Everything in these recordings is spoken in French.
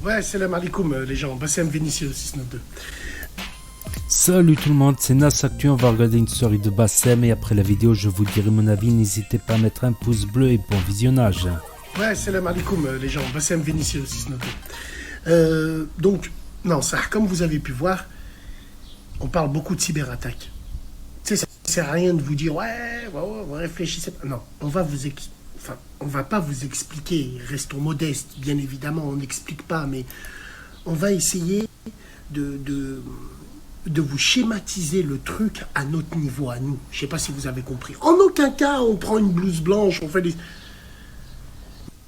Ouais, salam alaikum les gens, Bassem Vénitieux 692. Salut tout le monde, c'est Nas Actu, on va regarder une story de Bassem et après la vidéo je vous dirai mon avis, n'hésitez pas à mettre un pouce bleu et bon visionnage. Ouais, salam alaikum les gens, Bassem Vénitieux 692. Donc, non, ça, comme vous avez pu voir, on parle beaucoup de cyberattaques. Tu sais, ça ne sert à rien de vous dire, ouais, réfléchissez pas. Non, on va pas vous expliquer, restons modestes, bien évidemment, on n'explique pas, mais on va essayer de vous schématiser le truc à notre niveau, à nous. Je sais pas si vous avez compris. En aucun cas, on prend une blouse blanche, on fait des...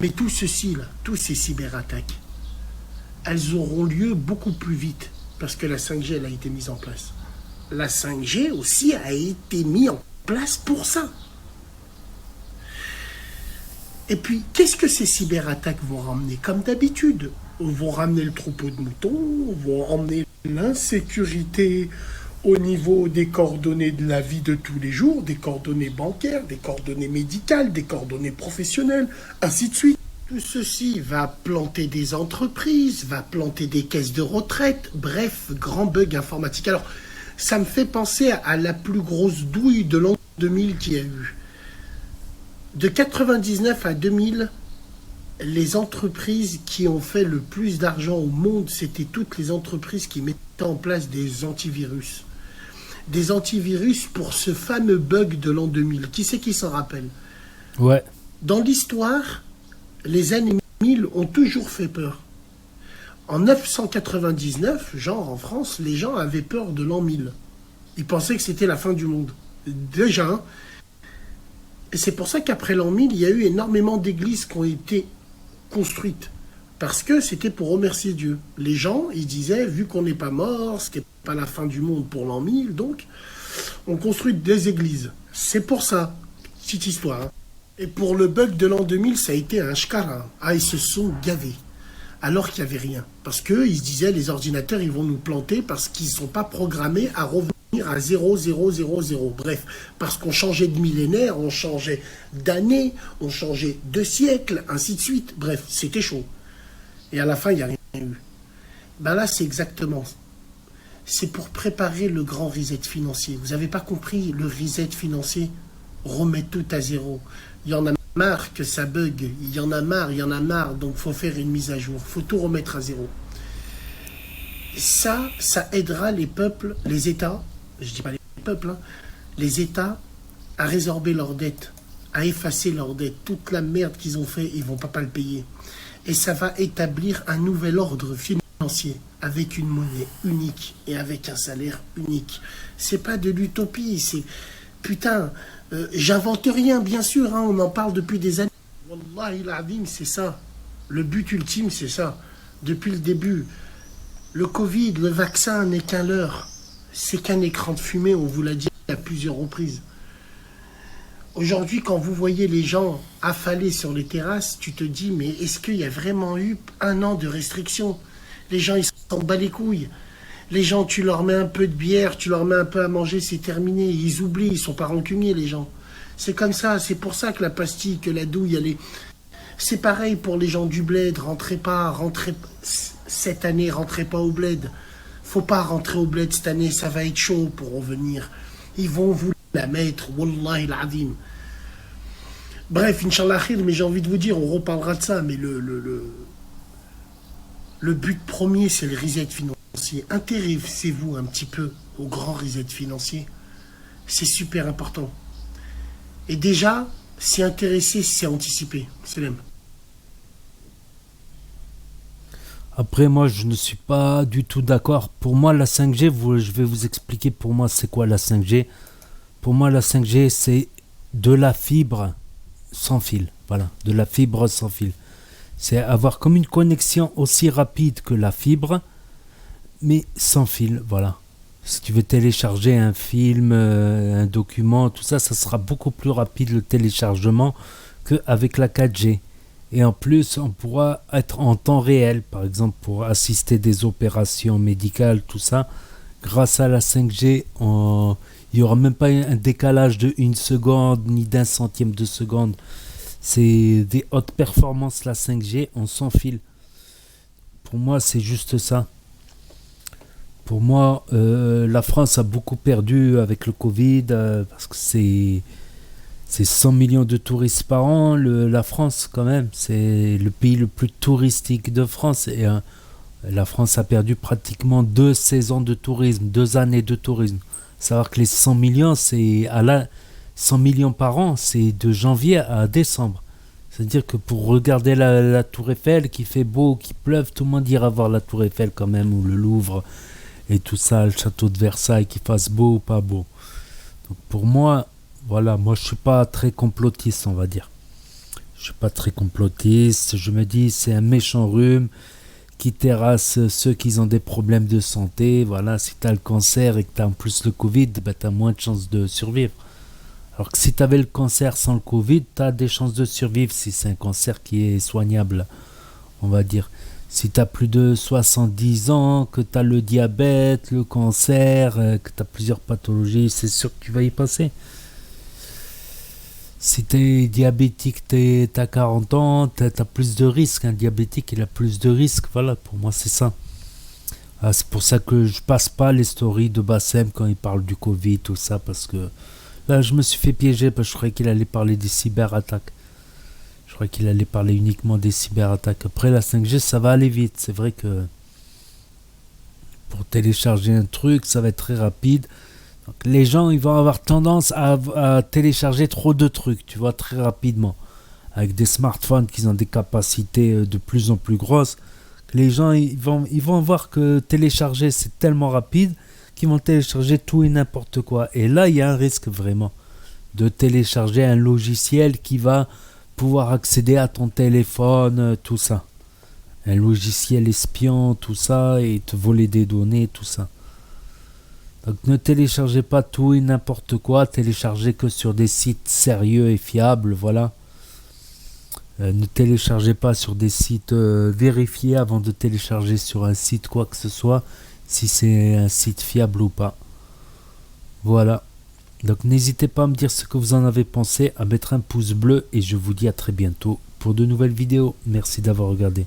Mais tout ceci, là, tous ces cyberattaques, elles auront lieu beaucoup plus vite, parce que la 5G, elle a été mise en place. La 5G aussi a été mise en place pour ça. Et puis, qu'est-ce que ces cyberattaques vont ramener? Comme d'habitude, vont ramener le troupeau de moutons, vont ramener l'insécurité au niveau des coordonnées de la vie de tous les jours, des coordonnées bancaires, des coordonnées médicales, des coordonnées professionnelles, ainsi de suite. Tout ceci va planter des entreprises, va planter des caisses de retraite, bref, grand bug informatique. Alors, ça me fait penser à la plus grosse douille de l'an 2000 qu'il y a eu. De 99 à 2000, les entreprises qui ont fait le plus d'argent au monde, c'était toutes les entreprises qui mettaient en place des antivirus. Des antivirus pour ce fameux bug de l'an 2000. Qui c'est qui s'en rappelle? Ouais. Dans l'histoire, les années 1000 ont toujours fait peur. En 999, genre en France, les gens avaient peur de l'an 1000. Ils pensaient que c'était la fin du monde. Déjà, hein. Et c'est pour ça qu'après l'an 1000, il y a eu énormément d'églises qui ont été construites. Parce que c'était pour remercier Dieu. Les gens, ils disaient, vu qu'on n'est pas mort, c'était pas la fin du monde pour l'an 1000, donc on construit des églises. C'est pour ça, petite histoire. Hein. Et pour le bug de l'an 2000, ça a été un shkara. Ah, ils se sont gavés. Alors qu'il n'y avait rien. Parce qu'ils se disaient, les ordinateurs, ils vont nous planter parce qu'ils ne sont pas programmés à revenir à 0, 0, 0, 0. Bref, parce qu'on changeait de millénaire, on changeait d'année, on changeait de siècle, ainsi de suite. Bref, c'était chaud. Et à la fin, il n'y a rien eu. Ben là, c'est exactement. C'est pour préparer le grand reset financier. Vous n'avez pas compris, le reset financier remet tout à zéro. Il y en a marre que ça bug. Il y en a marre. Donc, il faut faire une mise à jour. Il faut tout remettre à zéro. Ça aidera les peuples, les États, je dis pas les peuples, hein, les États à résorber leurs dettes, à effacer leurs dettes. Toute la merde qu'ils ont fait, ils vont pas le payer. Et ça va établir un nouvel ordre financier avec une monnaie unique et avec un salaire unique. C'est pas de l'utopie, c'est... Putain, j'invente rien, bien sûr, hein, on en parle depuis des années. Wallahi l'azim, c'est ça. Le but ultime, c'est ça. Depuis le début. Le Covid, le vaccin n'est qu'un leurre. C'est qu'un écran de fumée, on vous l'a dit à plusieurs reprises. Aujourd'hui, quand vous voyez les gens affalés sur les terrasses, tu te dis, mais est-ce qu'il y a vraiment eu un an de restrictions? Les gens, ils s'en battent les couilles. Les gens, tu leur mets un peu de bière, tu leur mets un peu à manger, c'est terminé. Ils oublient, ils sont pas rancuniers, les gens. C'est comme ça, c'est pour ça que la pastille, que la douille, elle est... C'est pareil pour les gens du bled, rentrez cette année, rentrez pas au bled. Faut pas rentrer au bled cette année, ça va être chaud pour revenir. Ils vont vous la mettre, wallahi l'azim. Bref, Inch'Allah khir, mais j'ai envie de vous dire, on reparlera de ça, mais le but premier, c'est le reset financier. Intéressez-vous un petit peu au grand reset financier. C'est super important. Et déjà, s'y intéresser, c'est anticiper. Salam. Après, moi, je ne suis pas du tout d'accord. Pour moi, la 5G, je vais vous expliquer pour moi c'est quoi la 5G. Pour moi, la 5G, c'est de la fibre sans fil. Voilà, de la fibre sans fil. C'est avoir comme une connexion aussi rapide que la fibre, mais sans fil, voilà. Si tu veux télécharger un film, un document, tout ça, ça sera beaucoup plus rapide le téléchargement qu'avec la 4G. Et en plus, on pourra être en temps réel, par exemple pour assister des opérations médicales, tout ça. Grâce à la 5G, il n'y aura même pas un décalage de 1 seconde ni d'un centième de seconde. C'est des hautes performances la 5G, on sans fil. Pour moi, c'est juste ça. Pour moi, la France a beaucoup perdu avec le Covid parce que c'est 100 millions de touristes par an. La France, quand même, c'est le pays le plus touristique de France. Et la France a perdu pratiquement 2 saisons de tourisme, 2 années de tourisme. Savoir que les 100 millions, 100 millions par an, c'est de janvier à décembre. C'est-à-dire que pour regarder la Tour Eiffel, qu'il fait beau, qu'il pleuve, tout le monde ira voir la Tour Eiffel quand même, ou le Louvre, et tout ça, le château de Versailles, qu'il fasse beau ou pas beau. Donc pour moi, voilà, moi je suis pas très complotiste, on va dire. Je suis pas très complotiste, je me dis c'est un méchant rhume qui terrasse ceux qui ont des problèmes de santé. Voilà, si tu as le cancer et que tu as en plus le Covid, ben, tu as moins de chances de survivre. Alors que si tu avais le cancer sans le Covid, tu as des chances de survivre si c'est un cancer qui est soignable, on va dire. Si tu as plus de 70 ans, que tu as le diabète, le cancer, que tu as plusieurs pathologies, c'est sûr que tu vas y passer. Si tu es diabétique, tu as 40 ans, tu as plus de risques. Un diabétique, il a plus de risques. Voilà, pour moi, c'est ça. Ah, c'est pour ça que je passe pas les stories de Bassem quand il parle du Covid, tout ça, parce que là, je me suis fait piéger parce que je croyais qu'il allait parler des cyberattaques. Je croyais qu'il allait parler uniquement des cyberattaques. Après, la 5G, ça va aller vite. C'est vrai que pour télécharger un truc, ça va être très rapide. Donc, les gens, ils vont avoir tendance à télécharger trop de trucs, tu vois, très rapidement. Avec des smartphones qui ont des capacités de plus en plus grosses. Les gens, ils vont voir que télécharger, c'est tellement rapide qu'ils vont télécharger tout et n'importe quoi. Et là, il y a un risque vraiment de télécharger un logiciel qui va pouvoir accéder à ton téléphone, tout ça. Un logiciel espion, tout ça, et te voler des données, tout ça. Donc ne téléchargez pas tout et n'importe quoi, téléchargez que sur des sites sérieux et fiables, voilà. Ne téléchargez pas sur des sites vérifiés avant de télécharger sur un site quoi que ce soit, si c'est un site fiable ou pas. Voilà. Donc n'hésitez pas à me dire ce que vous en avez pensé, à mettre un pouce bleu et je vous dis à très bientôt pour de nouvelles vidéos. Merci d'avoir regardé.